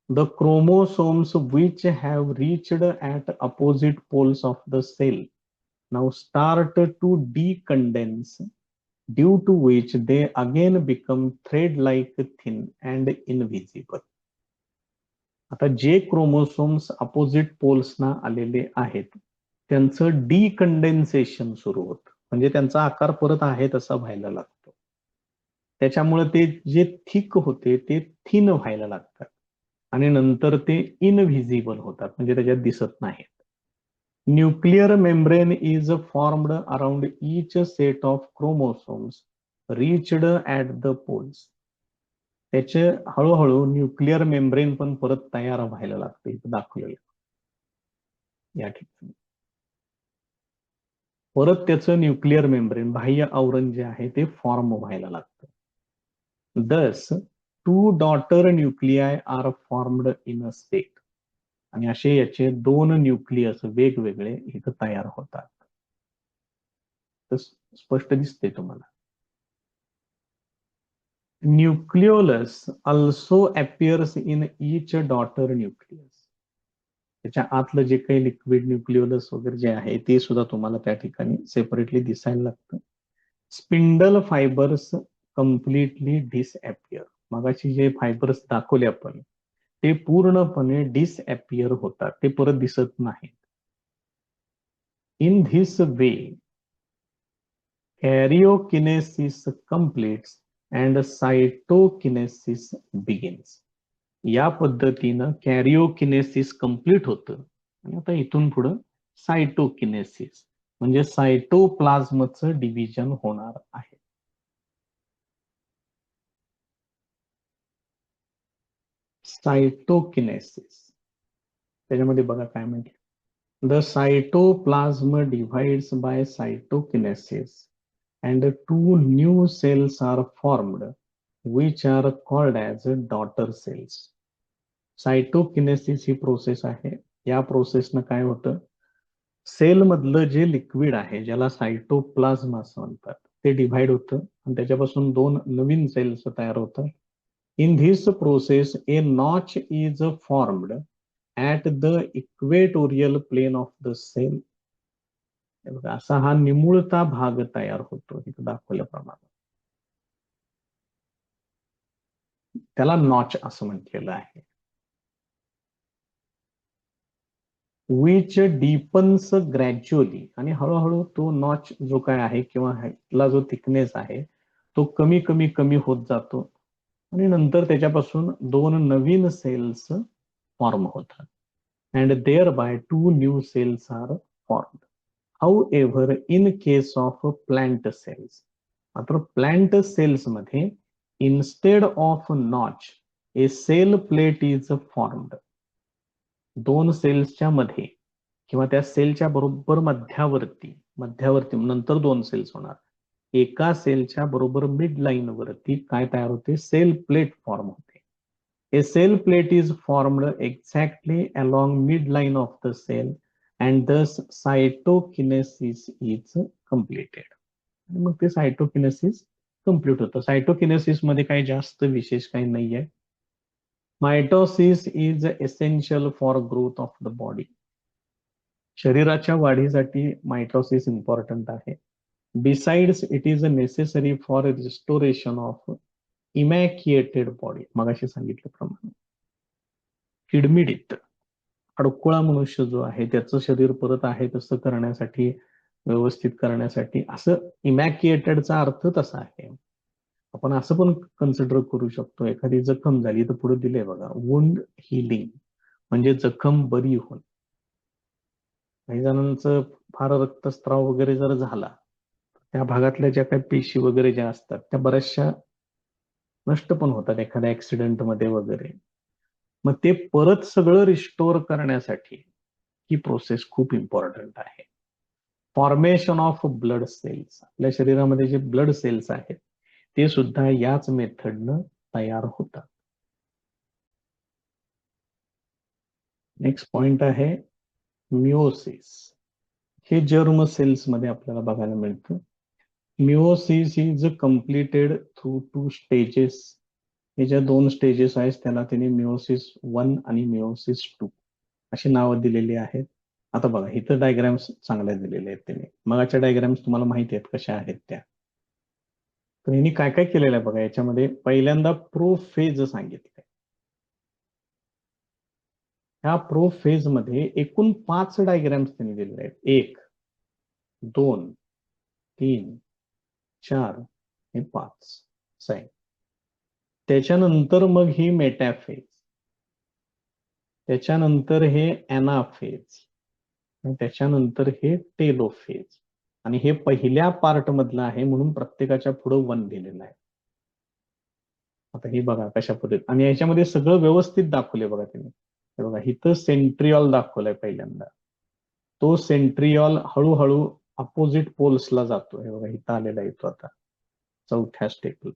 The chromosomes which have reached at opposite poles of the cell now start to decondense, due to which they again become thread like thin and invisible. आता जे क्रोमोसोम्स अपोजिट पोल्सना आलेले आहेत त्यांचं डिकंडेन्सेशन सुरू होतं, म्हणजे त्यांचा आकार परत आहे तसा व्हायला लागतो. त्याच्यामुळे ते जे थिक होते ते थिन व्हायला लागतात आणि नंतर ते इनव्हिजिबल होतात, म्हणजे त्याच्यात दिसत नाहीत. Nuclear membrane is formed around each set of chromosomes reached at the poles. त्याचे हळूहळू न्यूक्लिअर मेम्ब्रेन पण परत तयार व्हायला लागते, इथं दाखवलेलं या ठिकाणी. परत त्याचं न्यूक्लिअर मेम्ब्रेन बाह्य आवरण जे आहे ते फॉर्म व्हायला लागतं. Thus two daughter nuclei are formed in a state. आणि असे याचे दोन न्यूक्लियस वेगवेगळे इथं तयार होतात. तर स्पष्ट दिसते तुम्हाला. Nucleolus also appears in each daughter nucleus. त्याच्या आतलं जे काही लिक्विड न्यूक्लिओलस वगैरे जे आहे ते सुद्धा तुम्हाला त्या ठिकाणी सेपरेटली दिसायला लागतं. Spindle fibres completely disappear. मगाशी जे फायबर्स दाखवले आपण ते पूर्णपणे डिसअपियर होतात, ते परत दिसत नाहीत. In this way karyokinesis completes and cytokinesis begins. या पद्धतीनं कॅरिओकिनेसिस कम्प्लीट होतं आणि आता इथून पुढं सायटोकिनेसिस म्हणजे सायटोप्लाझ्मचं डिव्हिजन होणार आहे. सायटोकिनेसिस त्याच्यामध्ये बघा काय म्हटलं. The cytoplasm divides by cytokinesis and two new cells are formed which are called as daughter cells. सायटोकिनेसिस he process आहे. या प्रोसेसनं काय होतं, सेल मधलं जे लिक्विड आहे ज्याला सायटोप्लाझ्म असं म्हणतात ते डिव्हाइड होतं आणि त्याच्यापासून दोन नवीन सेल्स तयार होतात. In this process a notch is formed at the equatorial plane of the cell. असा हा निमुळता भाग तयार होतो इथं दाखवल्याप्रमाणे. त्याला नॉच असं म्हटलेलं आहे. Which deepens gradually. आणि हळूहळू तो नॉच जो काय आहे किंवा ह्याला जो थिकनेस आहे तो कमी कमी कमी होत जातो आणि नंतर त्याच्यापासून दोन नवीन सेल्स फॉर्म होतात and thereby two new cells are formed. However, in case of plant cells, मात्र plant cells मध्ये instead of notch, a cell plate is formed. दोन सेल्सच्या मध्ये किंवा त्या सेलच्या बरोबर मध्यावरती नंतर दोन सेल्स होणार. एका सेलच्या बरोबर मिड लाईन वरती काय तयार होते, सेल प्लेट फॉर्म होते. A cell plate is formed exactly along mid line of the cell and thus cytokinesis is completed. मग ते सायटोकिनेसिस कम्प्लीट होतं. सायटोकिनेसिस मध्ये काही जास्त विशेष काही नाहीये. Mitosis is essential for growth of the body. शरीराच्या वाढीसाठी मायटोसिस इम्पॉर्टंट आहे. Besides it is necessary for restoration of emaciated body. मगाशी सांगितल्याप्रमाणे किडमिडीत अडकुळा मनुष्य जो आहे त्याचं शरीर परत आहे तसं करण्यासाठी, व्यवस्थित करण्यासाठी, असं इमॅक्युएटेडचा अर्थ तसा आहे. आपण असं पण कन्सिडर करू शकतो, एखादी जखम झाली तर पुढे दिले बघा वुंड हिलिंग म्हणजे जखम बरी होण. काही जणांचं फार रक्तस्राव वगैरे जर झाला त्या भागातल्या ज्या काही पेशी वगैरे ज्या असतात त्या बऱ्याचशा नष्ट पण होतात एखाद्या ऍक्सिडेंटमध्ये वगैरे. मग ते परत सगळं रिस्टोर करण्यासाठी ही प्रोसेस खूप इम्पॉर्टंट आहे. Formation of blood cells. आपल्या शरीरामध्ये जे ब्लड सेल्स आहेत ते सुद्धा याच मेथडनं तयार होतात. नेक्स्ट पॉइंट आहे मिओसिस. हे जर्म सेल्स मध्ये आपल्याला बघायला मिळतं. Meiosis is completed through two stages. हे ज्या दोन स्टेजेस आहेत त्याला त्यांनी मिओसिस 1 आणि मिओसिस 2 अशी नावं दिलेली आहेत. आता बघा इथं डायग्राम्स चांगल्या दिलेल्या आहेत त्यांनी. मगाच्या डायग्राम्स तुम्हाला माहिती आहेत कशा आहेत त्या. तर यांनी काय काय केलेलं आहे बघा याच्यामध्ये. पहिल्यांदा प्रोफेज सांगितलंय. ह्या प्रोफेज मध्ये एकूण 5 डायग्राम्स त्यांनी दिलेले आहेत. 1, 2, 3, 4 हे 5 आहे. त्याच्यानंतर मग ही मेटाफेज, त्याच्यानंतर हे एनाफेज, त्याच्यानंतर हे टेलोफेज आणि हे पहिल्या पार्ट मधलं आहे म्हणून प्रत्येकाच्या पुढे 1 दिलेलं आहे. आता हे बघा कशा पद्धतीत आणि याच्यामध्ये सगळं व्यवस्थित दाखवले बघा त्यांनी. हे बघा इथं सेंट्रिऑल दाखवलाय पहिल्यांदा. तो सेंट्रिऑल हळूहळू अपोजिट पोल्सला जातो. हे बघा इथं आलेला येतो आता चौथ्या स्टेपला.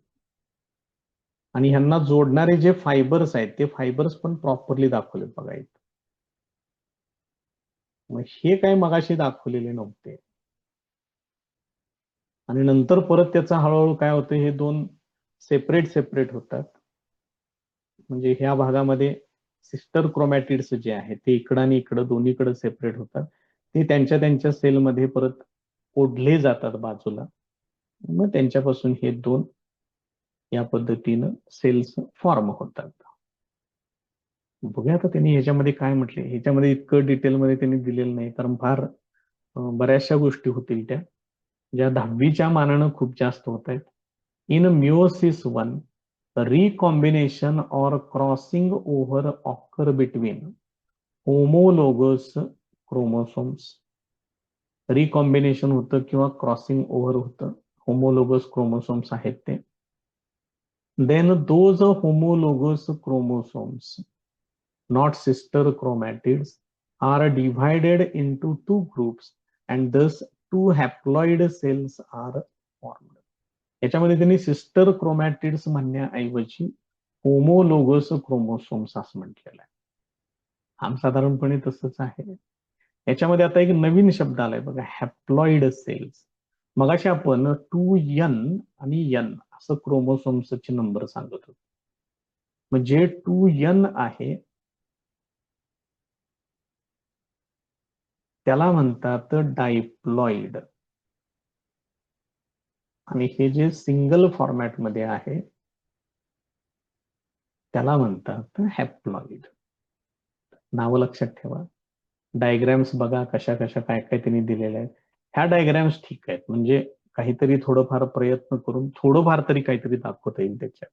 आणि ह्यांना जोडणारे जे फायबर्स आहेत ते फायबर्स पण प्रॉपरली दाखवले बघा इथं. मग हे काय मगाशी दाखवलेले नव्हते. आणि नंतर परत त्याचा हळूहळू काय होतं हे दोन सेपरेट होतात. म्हणजे ह्या भागामध्ये सिस्टर क्रोमॅटिड्स जे आहेत ते इकडं आणि इकडं दोन्हीकडे सेपरेट होतात. ते त्यांच्या त्यांच्या सेलमध्ये परत ओढले जातात बाजूला. मग त्यांच्यापासून हे दोन या पद्धतीनं सेल्स फॉर्म होतात. बघूया आता त्यांनी ह्याच्यामध्ये काय म्हटले. ह्याच्यामध्ये इतकं डिटेलमध्ये त्यांनी दिलेलं नाही कारण फार बऱ्याचशा गोष्टी होतील त्या ज्या 10वीच्या मानानं खूप जास्त होत आहेत. In meiosis 1 recombination or crossing over occur between homologous chromosomes. Recombination होतं किंवा क्रॉसिंग ओव्हर होतं. होमोलोगस क्रोमोसोम्स आहेत ते. Then those homologous chromosomes not sister chromatids are divided into 2 groups and thus 2 haploid cells are formed. याच्यामध्ये त्यांनी sister chromatids म्हणण्याऐवजी homologous chromosomes असं म्हटलेलं आहे. हा साधारणपणे तसंच आहे. याच्यामध्ये आता एक नवीन शब्द आलाय बघा हॅप्लॉइड सेल्स. मगाशी आपण 2n आणि n असं क्रोमोसोम्सचे नंबर सांगत होतो. म्हणजे 2n आहे त्याला म्हणतात डायप्लॉइड आणि हे जे सिंगल फॉर्मॅट मध्ये आहे त्याला म्हणतात हॅप्लॉइड. नावं लक्षात ठेवा. डायग्राम्स बघा कशा कशा काय काय त्यांनी दिलेल्या आहेत. ह्या डायग्राम्स ठीक आहेत म्हणजे काहीतरी थोडंफार प्रयत्न करून थोडंफार तरी काहीतरी दाखवता येईल त्याच्यात.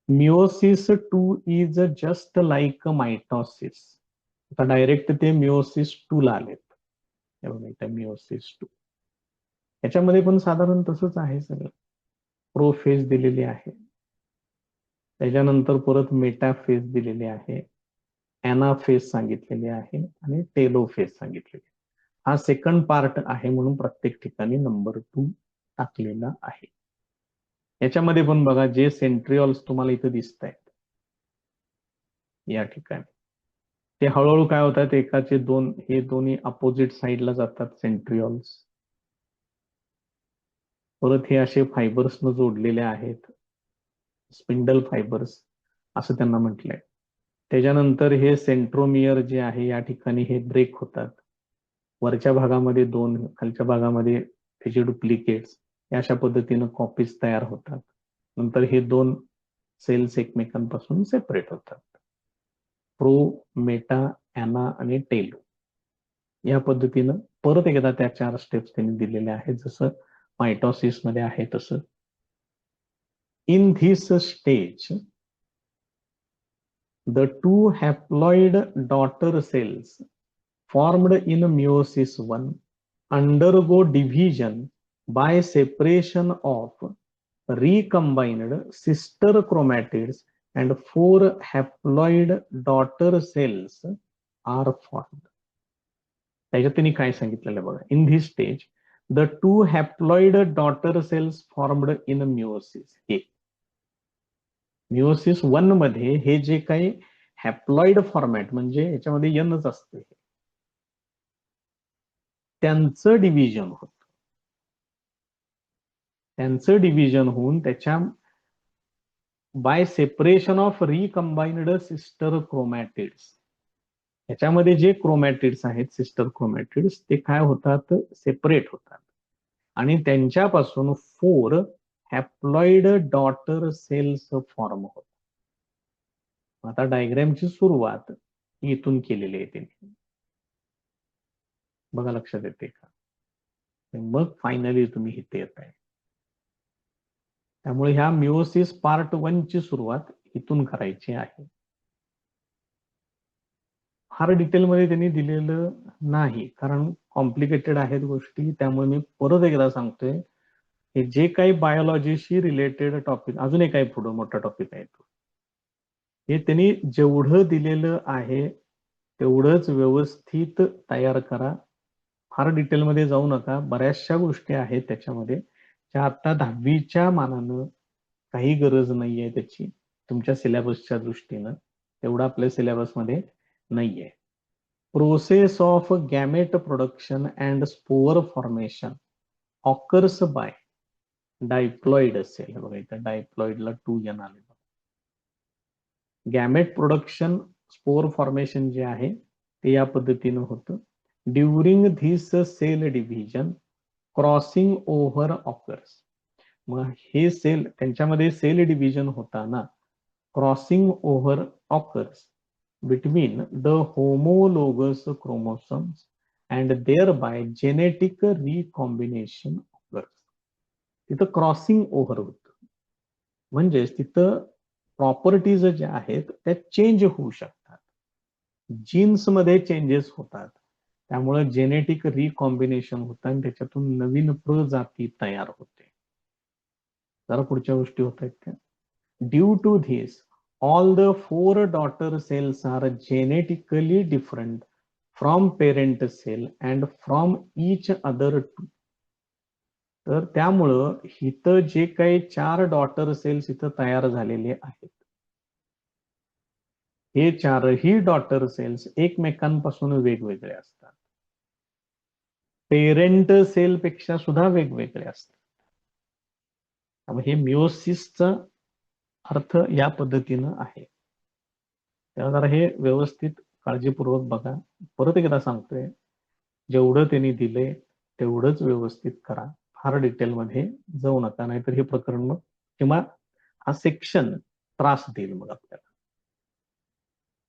Meiosis 2 is just like mitosis. आता डायरेक्ट ते मिओसिस 2 ला आलेत. मिओसिस 2 याच्यामध्ये पण साधारण तसंच आहे सगळं. प्रोफेज दिलेली आहे, त्याच्यानंतर परत मेटाफेज दिलेली आहे, एनाफेज सांगितलेले आहे आणि टेलोफेज सांगितलेले. हा सेकंड पार्ट आहे म्हणून प्रत्येक ठिकाणी नंबर 2 टाकलेला आहे. याच्यामध्ये पण बघा जे सेंट्रिऑल्स तुम्हाला इथं दिसत आहेत या ठिकाणी ते हळूहळू काय होतात एकाचे दोन हे दोन्ही अपोजिट साईडला जातात सेंट्रिऑल्स. परत हे असे फायबर्सनं जोडलेले आहेत, स्पिंडल फायबर्स असं त्यांना म्हटलंय. त्याच्यानंतर हे सेंट्रोमियर जे आहे या ठिकाणी हे ब्रेक होतात. वरच्या भागामध्ये 2 खालच्या भागामध्ये त्याचे डुप्लिकेट्स अशा पद्धतीनं कॉपीज तयार होतात. नंतर हे 2 सेल्स एकमेकांपासून सेपरेट होतात. प्रो, मेटा, एना आणि टेलो या पद्धतीनं परत एकदा त्या 4 स्टेप्स त्यांनी दिलेल्या आहेत जसं मायटॉसिस मध्ये आहे तसं. In this stage the 2 haploid daughter cells formed in meiosis 1 undergo division by separation of recombined sister chromatids and 4 haploid daughter cells are formed. त्याच्यात त्यांनी काय सांगितलेलं बघा. In this stage the 2 haploid daughter cells formed in meiosis. हे meiosis 1 मध्ये हे जे काही हॅप्लॉइड फॉर्मॅट म्हणजे याच्यामध्ये यनच असते त्यांचं डिव्हिजन होत. त्यांचं डिव्हिजन होऊन त्याच्या by separation of recombined sister chromatids. याच्यामध्ये जे क्रोमॅटिड्स आहेत सिस्टर क्रोमॅटिड्स ते काय होतात, सेपरेट होतात आणि त्यांच्यापासून 4 हॅप्लॉइड डॉटर सेल्स फॉर्म होतात. आता डायग्रॅमची सुरुवात इथून केलेली आहे त्यांनी, बघा लक्षात येते का. मग फायनली तुम्ही इथे येत आहे. त्यामुळे ह्या मिओसिस पार्ट 1 ची सुरुवात इथून करायची आहे. फार डिटेलमध्ये त्यांनी दिलेलं नाही कारण कॉम्प्लिकेटेड आहेत गोष्टी. त्यामुळे मी परत एकदा सांगतोय हे जे काही बायोलॉजीशी रिलेटेड टॉपिक, अजून एक काही पुढे मोठा टॉपिक आहे तो, हे त्यांनी जेवढं दिलेलं आहे तेवढंच व्यवस्थित तयार करा. फार डिटेलमध्ये जाऊ नका. बऱ्याचशा गोष्टी आहेत त्याच्यामध्ये ज्या आता 10वीच्या मानानं काही गरज नाहीये त्याची तुमच्या सिलेबसच्या दृष्टीनं, तेवढं आपल्या सिलेबसमध्ये नाहीये. Process of gamete production and spore formation occurs by diploid असेल. बघा इथं डायप्लॉइडला 2N आले. गॅमेट प्रोडक्शन स्पोअर फॉर्मेशन जे आहे ते या पद्धतीनं होतं. During this cell division crossing over occurs. मग हे सेल त्यांच्यामध्ये सेल डिव्हिजन होताना crossing over occurs between the homologous chromosomes and thereby genetic recombination occurs. तिथं क्रॉसिंग ओव्हर होतं म्हणजेच तिथं प्रॉपर्टीज ज्या आहेत त्या चेंज होऊ शकतात, जीन्स मध्ये चेंजेस होतात, त्यामुळे जेनेटिक रिकॉम्बिनेशन होतं आणि त्याच्यातून नवीन प्रजाती तयार होते. जरा पुढच्या गोष्टी होत आहेत त्या. Due to this all the 4 daughter cells are genetically different from parent cell and from each other 2. तर त्यामुळं इथं जे काही 4 डॉटर सेल्स इथं तयार झालेले आहेत हे 4ही डॉटर सेल्स एकमेकांपासून वेगवेगळे असतात, पेरेंट सेल पेक्षा सुद्धा वेगवेगळे असतात. त्यामुळे हे मिओसिसचा अर्थ या पद्धतीनं आहे. तेव्हा जरा हे व्यवस्थित काळजीपूर्वक बघा. परत एकदा सांगतोय जेवढं त्यांनी दिलंय तेवढंच व्यवस्थित करा. फार डिटेलमध्ये जाऊ नका, नाहीतर हे प्रकरण मग किंवा हा सेक्शन त्रास देईल मग आपल्याला.